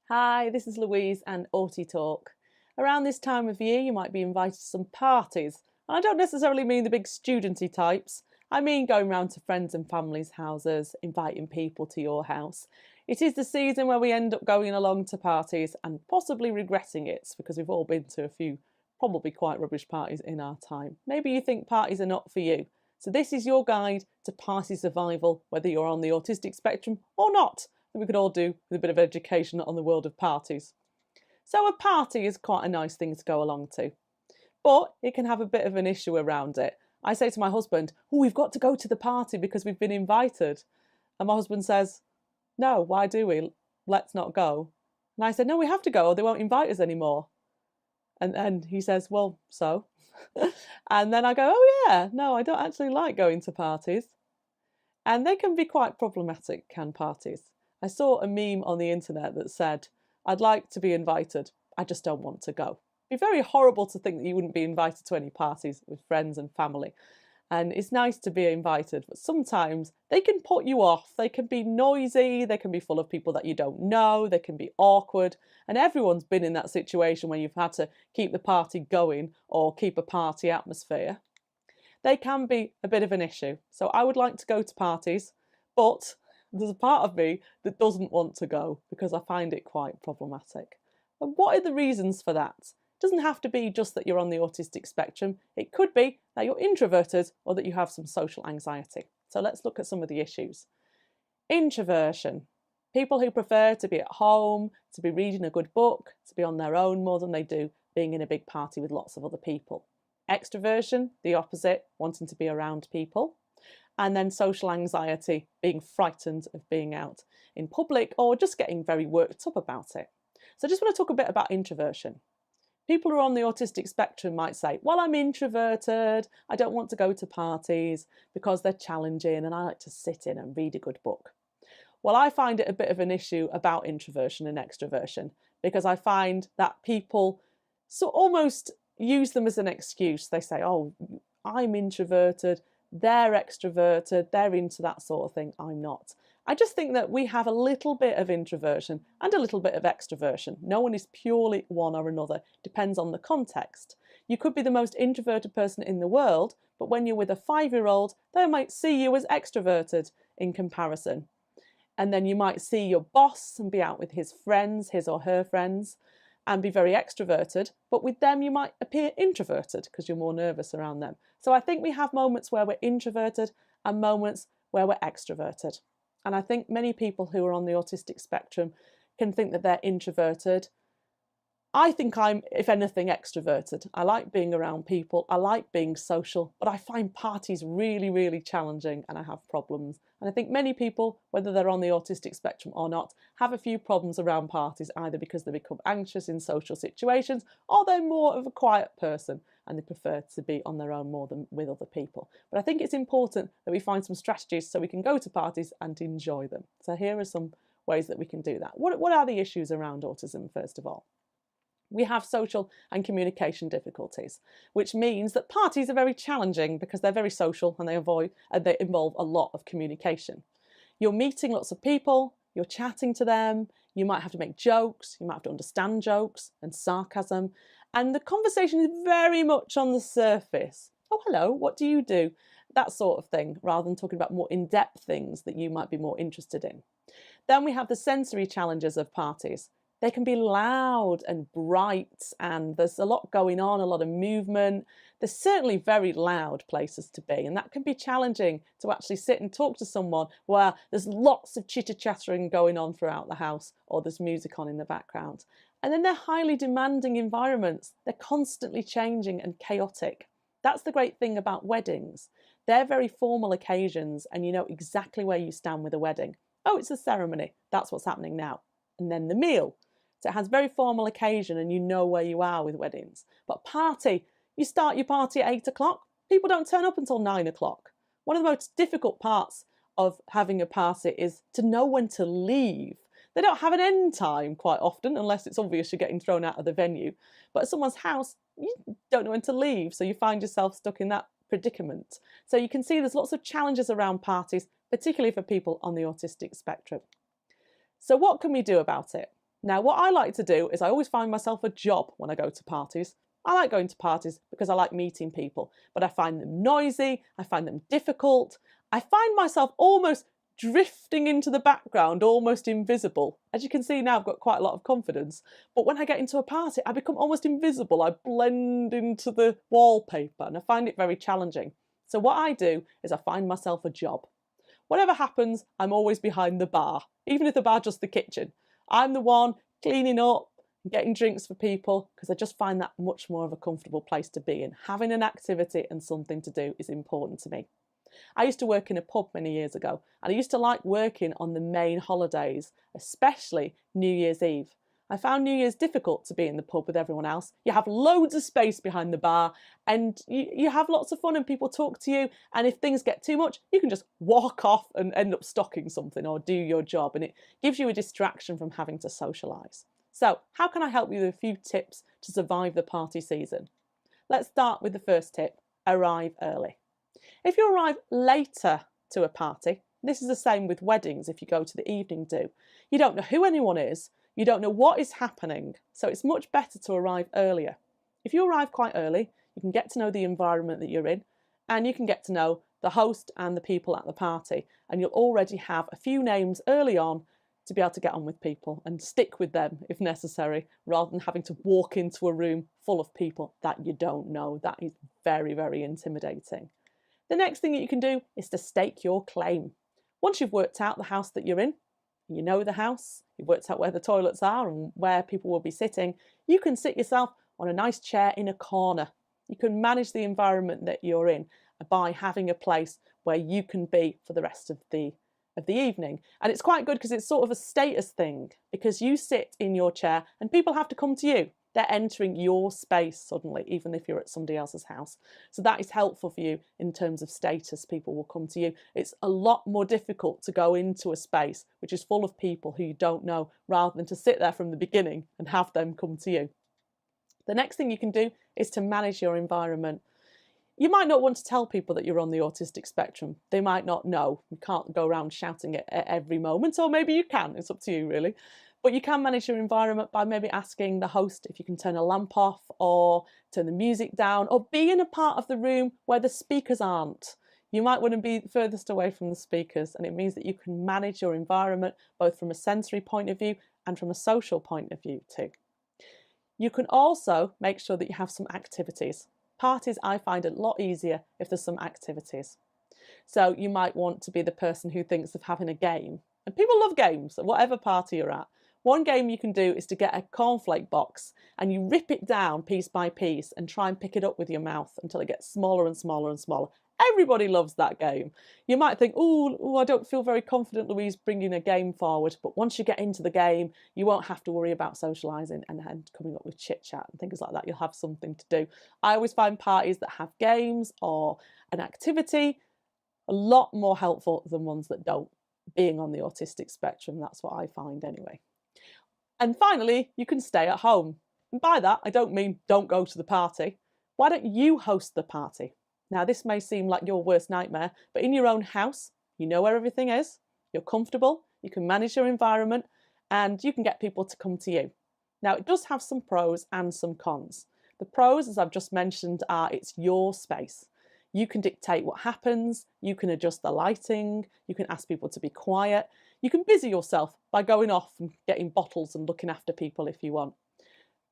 Hi, this is Louise and Autie Talk. Around this time of year, you might be invited to some parties. And I don't necessarily mean the big studenty types. I mean going round to friends and family's houses, inviting people to your house. It is the season where we end up going along to parties and possibly regretting it because we've all been to a few probably quite rubbish parties in our time. Maybe you think parties are not for you. So this is your guide to party survival, whether you're on the autistic spectrum or not, that we could all do with a bit of education on the world of parties. So a party is quite a nice thing to go along to, but it can have a bit of an issue around it. I say to my husband, "Oh, we've got to go to the party because we've been invited." And my husband says, "No, why do we? Let's not go." And I said, "No, we have to go or they won't invite us anymore." And then he says, "Well, so?" And then I go, "Oh yeah, no, I don't actually like going to parties." And they can be quite problematic, can parties. I saw a meme on the internet that said, "I'd like to be invited, I just don't want to go." It'd be very horrible to think that you wouldn't be invited to any parties with friends and family. And it's nice to be invited, but sometimes they can put you off. They can be noisy, they can be full of people that you don't know, they can be awkward. And everyone's been in that situation where you've had to keep the party going or keep a party atmosphere. They can be a bit of an issue. So I would like to go to parties, but there's a part of me that doesn't want to go because I find it quite problematic. And what are the reasons for that? It doesn't have to be just that you're on the autistic spectrum. It could be that you're introverted or that you have some social anxiety. So let's look at some of the issues. Introversion. People who prefer to be at home, to be reading a good book, to be on their own more than they do being in a big party with lots of other people. Extroversion, the opposite, wanting to be around people. And then social anxiety, being frightened of being out in public or just getting very worked up about it. So I just want to talk a bit about introversion. People who are on the autistic spectrum might say, "Well, I'm introverted, I don't want to go to parties because they're challenging and I like to sit in and read a good book." Well, I find it a bit of an issue about introversion and extroversion because I find that people so almost use them as an excuse. They say, "Oh, I'm introverted, they're extroverted, they're into that sort of thing, I'm not." I just think that we have a little bit of introversion and a little bit of extroversion. No one is purely one or another, depends on the context. You could be the most introverted person in the world, but when you're with a 5-year-old, they might see you as extroverted in comparison. And then you might see your boss and be out with his friends, his or her friends, and be very extroverted, but with them you might appear introverted because you're more nervous around them. So I think we have moments where we're introverted and moments where we're extroverted. And I think many people who are on the autistic spectrum can think that they're introverted. I think I'm, if anything, extroverted. I like being around people, I like being social, but I find parties really, really challenging and I have problems. And I think many people, whether they're on the autistic spectrum or not, have a few problems around parties, either because they become anxious in social situations or they're more of a quiet person and they prefer to be on their own more than with other people. But I think it's important that we find some strategies so we can go to parties and enjoy them. So here are some ways that we can do that. What are the issues around autism, first of all? We have social and communication difficulties, which means that parties are very challenging because they're very social and they involve a lot of communication. You're meeting lots of people, you're chatting to them, you might have to make jokes, you might have to understand jokes and sarcasm, and the conversation is very much on the surface. "Oh, hello, what do you do?" That sort of thing, rather than talking about more in-depth things that you might be more interested in. Then we have the sensory challenges of parties. They can be loud and bright and there's a lot going on, a lot of movement. There's certainly very loud places to be, and that can be challenging to actually sit and talk to someone where there's lots of chitter-chattering going on throughout the house or there's music on in the background. And then they're highly demanding environments. They're constantly changing and chaotic. That's the great thing about weddings. They're very formal occasions and you know exactly where you stand with a wedding. Oh, it's a ceremony. That's what's happening now. And then the meal. So it has very formal occasion and you know where you are with weddings. But party, you start your party at 8 o'clock. People don't turn up until 9 o'clock. One of the most difficult parts of having a party is to know when to leave. They don't have an end time quite often, unless it's obvious you're getting thrown out of the venue. But at someone's house, you don't know when to leave, so you find yourself stuck in that predicament. So you can see there's lots of challenges around parties, particularly for people on the autistic spectrum. So what can we do about it? Now, what I like to do is I always find myself a job when I go to parties. I like going to parties because I like meeting people, but I find them noisy, I find them difficult. I find myself almost drifting into the background, almost invisible. As you can see now, I've got quite a lot of confidence. But when I get into a party, I become almost invisible. I blend into the wallpaper and I find it very challenging. So what I do is I find myself a job. Whatever happens, I'm always behind the bar, even if the bar's just the kitchen. I'm the one cleaning up, getting drinks for people, because I just find that much more of a comfortable place to be in. Having an activity and something to do is important to me. I used to work in a pub many years ago, and I used to like working on the main holidays, especially New Year's Eve. I found New Year's difficult to be in the pub with everyone else. You have loads of space behind the bar and you have lots of fun and people talk to you, and if things get too much, you can just walk off and end up stocking something or do your job, and it gives you a distraction from having to socialise. So, how can I help you with a few tips to survive the party season? Let's start with the first tip: arrive early. If you arrive later to a party, this is the same with weddings if you go to the evening do, you don't know who anyone is, you don't know what is happening, so it's much better to arrive earlier. If you arrive quite early, you can get to know the environment that you're in, and you can get to know the host and the people at the party, and you'll already have a few names early on to be able to get on with people and stick with them if necessary, rather than having to walk into a room full of people that you don't know. That is very, very intimidating. The next thing that you can do is to stake your claim. Once you've worked out the house that you're in, you know the house, you've worked out where the toilets are and where people will be sitting, you can sit yourself on a nice chair in a corner. You can manage the environment that you're in by having a place where you can be for the rest of the evening. And it's quite good because it's sort of a status thing, because you sit in your chair and people have to come to you. They're entering your space suddenly, even if you're at somebody else's house. So that is helpful for you in terms of status. People will come to you. It's a lot more difficult to go into a space which is full of people who you don't know, rather than to sit there from the beginning and have them come to you. The next thing you can do is to manage your environment. You might not want to tell people that you're on the autistic spectrum. They might not know. You can't go around shouting it at every moment, or maybe you can. It's up to you, really. But you can manage your environment by maybe asking the host if you can turn a lamp off or turn the music down, or be in a part of the room where the speakers aren't. You might want to be furthest away from the speakers, and it means that you can manage your environment both from a sensory point of view and from a social point of view too. You can also make sure that you have some activities. Parties I find a lot easier if there's some activities. So you might want to be the person who thinks of having a game. And people love games at whatever party you're at. One game you can do is to get a cornflake box and you rip it down piece by piece and try and pick it up with your mouth until it gets smaller and smaller and smaller. Everybody loves that game. You might think, oh, I don't feel very confident, Louise, bringing a game forward. But once you get into the game, you won't have to worry about socialising and coming up with chit-chat and things like that. You'll have something to do. I always find parties that have games or an activity a lot more helpful than ones that don't. Being on the autistic spectrum, that's what I find anyway. And finally, you can stay at home. And by that, I don't mean don't go to the party. Why don't you host the party? Now, this may seem like your worst nightmare, but in your own house, you know where everything is, you're comfortable, you can manage your environment, and you can get people to come to you. Now, it does have some pros and some cons. The pros, as I've just mentioned, are it's your space. You can dictate what happens, you can adjust the lighting, you can ask people to be quiet, you can busy yourself by going off and getting bottles and looking after people if you want.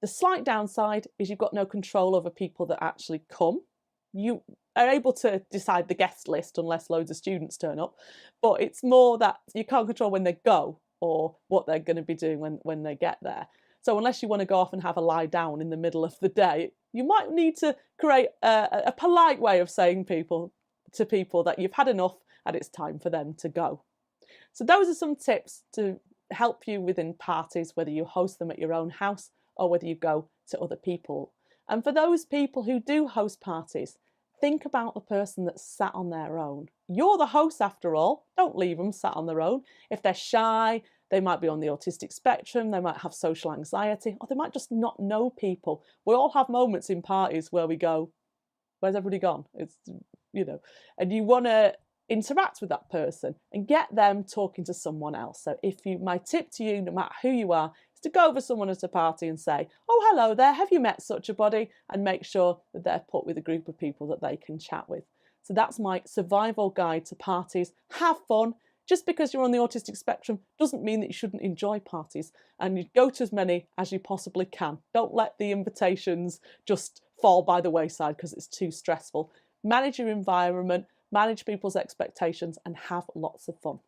The slight downside is you've got no control over people that actually come. You are able to decide the guest list unless loads of students turn up, but it's more that you can't control when they go or what they're going to be doing when they get there. So unless you want to go off and have a lie down in the middle of the day, you might need to create a polite way of saying to people that you've had enough and it's time for them to go. So those are some tips to help you within parties, whether you host them at your own house or whether you go to other people. And for those people who do host parties, think about the person that's sat on their own. You're the host after all. Don't leave them sat on their own. If they're shy, they might be on the autistic spectrum, they might have social anxiety, or they might just not know people. We all have moments in parties where we go, where's everybody gone? It's, and you want to interact with that person and get them talking to someone else. So my tip to you, no matter who you are, is to go over someone at a party and say, oh, hello there, have you met such a body? And make sure that they're put with a group of people that they can chat with. So that's my survival guide to parties. Have fun. Just because you're on the autistic spectrum doesn't mean that you shouldn't enjoy parties, and you go to as many as you possibly can. Don't let the invitations just fall by the wayside because it's too stressful. Manage your environment, manage people's expectations, and have lots of fun.